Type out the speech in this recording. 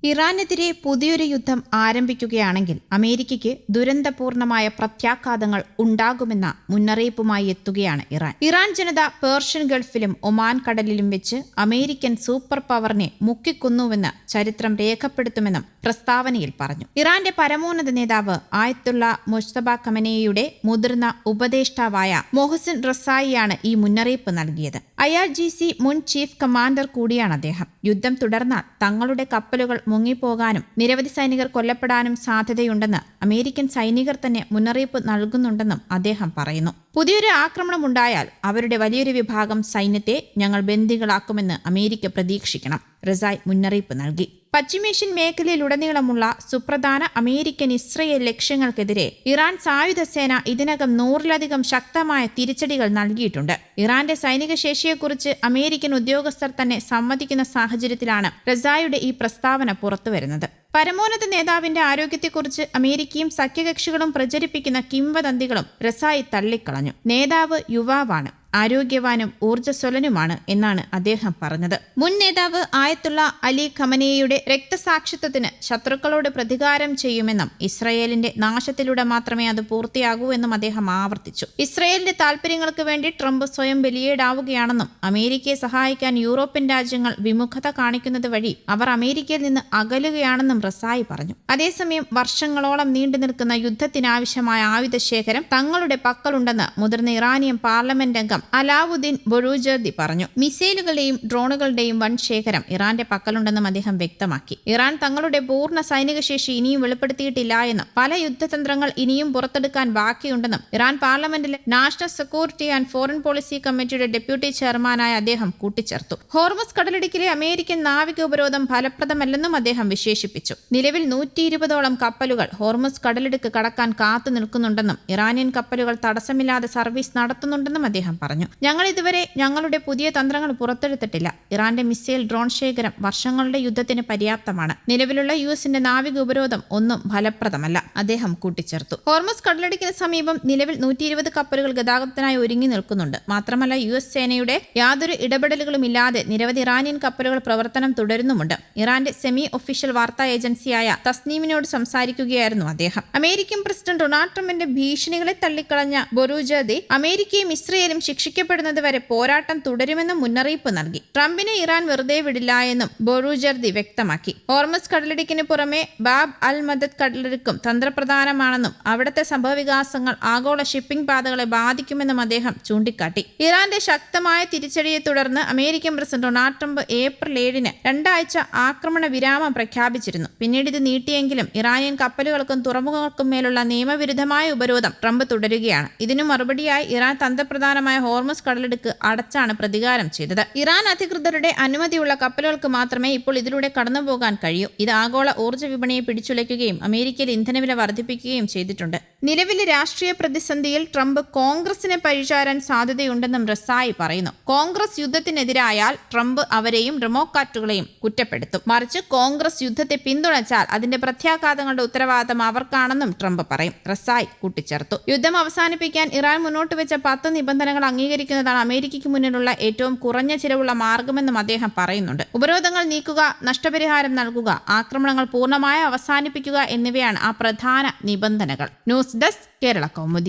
ഇറാനെതിരെ പുതിയൊരു യുദ്ധം ആരംഭിക്കുകയാണെങ്കിൽ അമേരിക്കയ്ക്ക് ദുരന്തപൂർണമായ പ്രത്യാഘാതങ്ങൾ ഉണ്ടാകുമെന്ന മുന്നറിയിപ്പുമായി എത്തുകയാണ് ഇറാൻ ജനത പേർഷ്യൻ ഗൾഫിലും ഒമാൻ കടലിലും വെച്ച് അമേരിക്കൻ സൂപ്പർ പവറിനെ മുക്കിക്കൊന്നുവെന്ന് ചരിത്രം രേഖപ്പെടുത്തുമെന്നും പ്രസ്താവനയിൽ പറഞ്ഞു. ഇറാന്റെ പരമോന്നത നേതാവ് ആയത്തുള്ള മുജ്തബ ഖമനേയിയുടെ മുതിർന്ന ഉപദേഷ്ടാവായ മൊഹസിൻ റസായിയാണ് ഈ മുന്നറിയിപ്പ് നൽകിയത്. IRGC മുൻ ചീഫ് കമാൻഡർ കൂടിയാണ് അദ്ദേഹം. യുദ്ധം തുടർന്നാൽ തങ്ങളുടെ കപ്പലുകൾ മുങ്ങിപ്പോകാനും നിരവധി സൈനികർ കൊല്ലപ്പെടാനും സാധ്യതയുണ്ടെന്ന് അമേരിക്കൻ സൈനികർ തന്നെ മുന്നറിയിപ്പ് നൽകുന്നുണ്ടെന്നും അദ്ദേഹം പറയുന്നു. പുതിയൊരു ആക്രമണം ഉണ്ടായാൽ അവരുടെ വലിയൊരു വിഭാഗം സൈന്യത്തെ ഞങ്ങൾ ബന്ദികളാക്കുമെന്ന് അമേരിക്ക പ്രതീക്ഷിക്കണം, റസായി മുന്നറിയിപ്പ് നൽകി. പശ്ചിമേഷ്യൻ മേഖലയിലുടനീളമുള്ള സുപ്രധാന അമേരിക്കൻ ഇസ്രയേൽ ലക്ഷ്യങ്ങൾക്കെതിരെ ഇറാൻ സായുധ സേന ഇതിനകം 100-ലധികം ശക്തമായ തിരിച്ചടികൾ നൽകിയിട്ടുണ്ട്. ഇറാന്റെ സൈനിക ശേഷിയെക്കുറിച്ച് അമേരിക്കൻ ഉദ്യോഗസ്ഥർ തന്നെ സമ്മതിക്കുന്ന സാഹചര്യത്തിലാണ് റസായിയുടെ ഈ പ്രസ്താവന പുറത്തുവരുന്നത്. പരമോന്നത നേതാവിന്റെ ആരോഗ്യത്തെക്കുറിച്ച് അമേരിക്കയും സഖ്യകക്ഷികളും പ്രചരിപ്പിക്കുന്ന കിംവദന്തികളും റസായി തള്ളിക്കളഞ്ഞു. നേതാവ് യുവാവാണ്, ആരോഗ്യവാനും ഊർജ്ജസ്വലനുമാണ് എന്നാണ് അദ്ദേഹം പറഞ്ഞത്. മുൻ നേതാവ് ആയത്തുള്ള അലി ഖമനേയിയുടെ രക്തസാക്ഷിത്വത്തിന് ശത്രുക്കളോട് പ്രതികാരം ചെയ്യുമെന്നും ഇസ്രയേലിന്റെ നാശത്തിലൂടെ മാത്രമേ അത് പൂർത്തിയാകൂ എന്നും അദ്ദേഹം ആവർത്തിച്ചു. ഇസ്രയേലിന്റെ താൽപര്യങ്ങൾക്ക് വേണ്ടി ട്രംപ് സ്വയം ബലിയേടാവുകയാണെന്നും അമേരിക്കയെ സഹായിക്കാൻ യൂറോപ്യൻ രാജ്യങ്ങൾ വിമുഖത കാണിക്കുന്നത് വഴി അവർ അമേരിക്കയിൽ നിന്ന് അകലുകയാണെന്നും റസായി പറഞ്ഞു. അതേസമയം വർഷങ്ങളോളം നീണ്ടു നിൽക്കുന്ന യുദ്ധത്തിനാവശ്യമായ ആയുധശേഖരം തങ്ങളുടെ പക്കലുണ്ടെന്ന് മുതിർന്ന ഇറാനിയൻ പാർലമെന്റ് അംഗം അലാവുദ്ദീൻ ബൊറൂജർദി പറഞ്ഞു. മിസൈലുകളുടെയും ഡ്രോണുകളുടെയും വൻ ശേഖരം ഇറാന്റെ പക്കലുണ്ടെന്നും അദ്ദേഹം വ്യക്തമാക്കി. ഇറാൻ തങ്ങളുടെ പൂർണ്ണ സൈനിക ശേഷി ഇനിയും വെളിപ്പെടുത്തിയിട്ടില്ല എന്നും പല യുദ്ധതന്ത്രങ്ങൾ ഇനിയും പുറത്തെടുക്കാൻ ബാക്കിയുണ്ടെന്നും ഇറാൻ പാർലമെന്റിലെ national security and foreign policy കമ്മിറ്റിയുടെ ഡെപ്യൂട്ടി ചെയർമാനായ അദ്ദേഹം കൂട്ടിച്ചേർത്തു. ഹോർമുസ് കടലിടുക്കിലെ അമേരിക്കൻ നാവിക ഉപരോധം ഫലപ്രദമല്ലെന്നും അദ്ദേഹം വിശേഷിപ്പിച്ചു. നിലവിൽ 120ഓളം കപ്പലുകൾ ഹോർമുസ് കടലിടുക്ക് കടക്കാൻ കാത്തു നിൽക്കുന്നുണ്ടെന്നും ഇറാനിയൻ കപ്പലുകൾ തടസ്സമില്ലാതെ സർവീസ് നടത്തുന്നുണ്ടെന്നും അദ്ദേഹം പറഞ്ഞു. ഞങ്ങൾ ഇതുവരെ ഞങ്ങളുടെ പുതിയ തന്ത്രങ്ങൾ പുറത്തെടുത്തിട്ടില്ല. ഇറാന്റെ മിസൈൽ ഡ്രോൺ ശേഖരം വർഷങ്ങളുടെ യുദ്ധത്തിന് പര്യാപ്തമാണ്. നിലവിലുള്ള യുഎസിന്റെ നാവിക ഉപരോധം ഒന്നും ഫലപ്രദമല്ല, അദ്ദേഹം കൂട്ടിച്ചേർത്തു. ഹോർമുസ് കടലിടുക്കിന് സമീപം നിലവിൽ 120 കപ്പലുകൾ ഗതാഗതത്തിനായി ഒരുങ്ങി നിൽക്കുന്നുണ്ട്. മാത്രമല്ല US സേനയുടെ യാതൊരു ഇടപെടലുകളും ഇല്ലാതെ നിരവധി ഇറാനിയൻ കപ്പലുകൾ പ്രവർത്തനം തുടരുന്നുമുണ്ട്. ഇറാന്റെ സെമി ഒഫീഷ്യൽ വാർത്താ ഏജൻസിയായ തസ്നീമിനോട് സംസാരിക്കുകയായിരുന്നു അദ്ദേഹം. അമേരിക്കൻ പ്രസിഡന്റ് ഡൊണാൾഡ് ട്രംപിന്റെ ഭീഷണികളെ തള്ളിക്കളഞ്ഞ ബൊറൂജർദി അമേരിക്കയും ഇസ്രയേലും ശിക്ഷിക്കപ്പെടുന്നതുവരെ പോരാട്ടം തുടരുമെന്നും മുന്നറിയിപ്പ് നൽകി. ട്രംപിനെ ഇറാൻ വെറുതെ വിടില്ല എന്നും ബൊറൂജർദി വ്യക്തമാക്കി. ഹോർമുസ് കടലിടുക്കിന് പുറമെ ബാബ് അൽ മദദ് കടലിടുക്കും തന്ത്രപ്രധാനമാണെന്നും അവിടുത്തെ സംഭവവികാസങ്ങൾ ആഗോള ഷിപ്പിംഗ് പാതകളെ ബാധിക്കുമെന്നും അദ്ദേഹം ചൂണ്ടിക്കാട്ടി. ഇറാന്റെ ശക്തമായ തിരിച്ചടിയെ തുടർന്ന് American president Donald Trump April 7-ന് 2 ആഴ്ച ആക്രമണ വിരാമം പ്രഖ്യാപിച്ചിരുന്നു. പിന്നീട് ഇത് നീട്ടിയെങ്കിലും ഇറാനിയൻ കപ്പലുകൾക്കും തുറമുഖങ്ങൾക്കും മേലുള്ള നിയമവിരുദ്ധമായ ഉപരോധം ട്രംപ് തുടരുകയാണ്. ഇതിനു മറുപടിയായി ഇറാൻ തന്ത്രപ്രധാനമായ ഹോർമുസ് കടലിടുക്ക് അടച്ചാണ് പ്രതികാരം ചെയ്തത്. ഇറാൻ അധികൃതരുടെ അനുമതിയുള്ള കപ്പലുകൾക്ക് മാത്രമേ ഇപ്പോൾ ഇതിലൂടെ കടന്നുപോകാൻ കഴിയൂ. ഇത് ആഗോള ഊർജ്ജ വിപണിയെ പിടിച്ചുലയ്ക്കുകയും അമേരിക്കയിൽ ഇന്ധനവില വർദ്ധിപ്പിക്കുകയും ചെയ്തിട്ടുണ്ട്. നിലവിലെ രാഷ്ട്രീയ പ്രതിസന്ധിയിൽ ട്രംപ് കോൺഗ്രസിനെ പഴിചാരാൻ സാധ്യതയുണ്ടെന്നും റസായി പറയുന്നു. കോൺഗ്രസ് യുദ്ധത്തിനെതിരായാൽ ട്രംപ് അവരെയും ഡെമോക്രാറ്റുകളെയും കുറ്റപ്പെടുത്തും. മറിച്ച് കോൺഗ്രസ് യുദ്ധത്തെ പിന്തുണച്ചാൽ അതിന്റെ പ്രത്യാഘാതങ്ങളുടെ ഉത്തരവാദിത്തം അവർക്കാണെന്നും ട്രംപ് പറയും, റസായി കൂട്ടിച്ചേർത്തു. യുദ്ധം അവസാനിപ്പിക്കാൻ ഇറാൻ മുന്നോട്ട് വെച്ച 10 നിബന്ധനകൾ അംഗീകരിക്കുന്നതാണ് അമേരിക്കയ്ക്ക് മുന്നിലുള്ള ഏറ്റവും കുറഞ്ഞ ചിലവുള്ള മാർഗമെന്നും അദ്ദേഹം പറയുന്നുണ്ട്. ഉപരോധങ്ങൾ നീക്കുക, നഷ്ടപരിഹാരം നൽകുക, ആക്രമണങ്ങൾ പൂർണ്ണമായി അവസാനിപ്പിക്കുക എന്നിവയാണ് ആ പ്രധാന നിബന്ധനകൾ. News desk Kerala Kaumudi.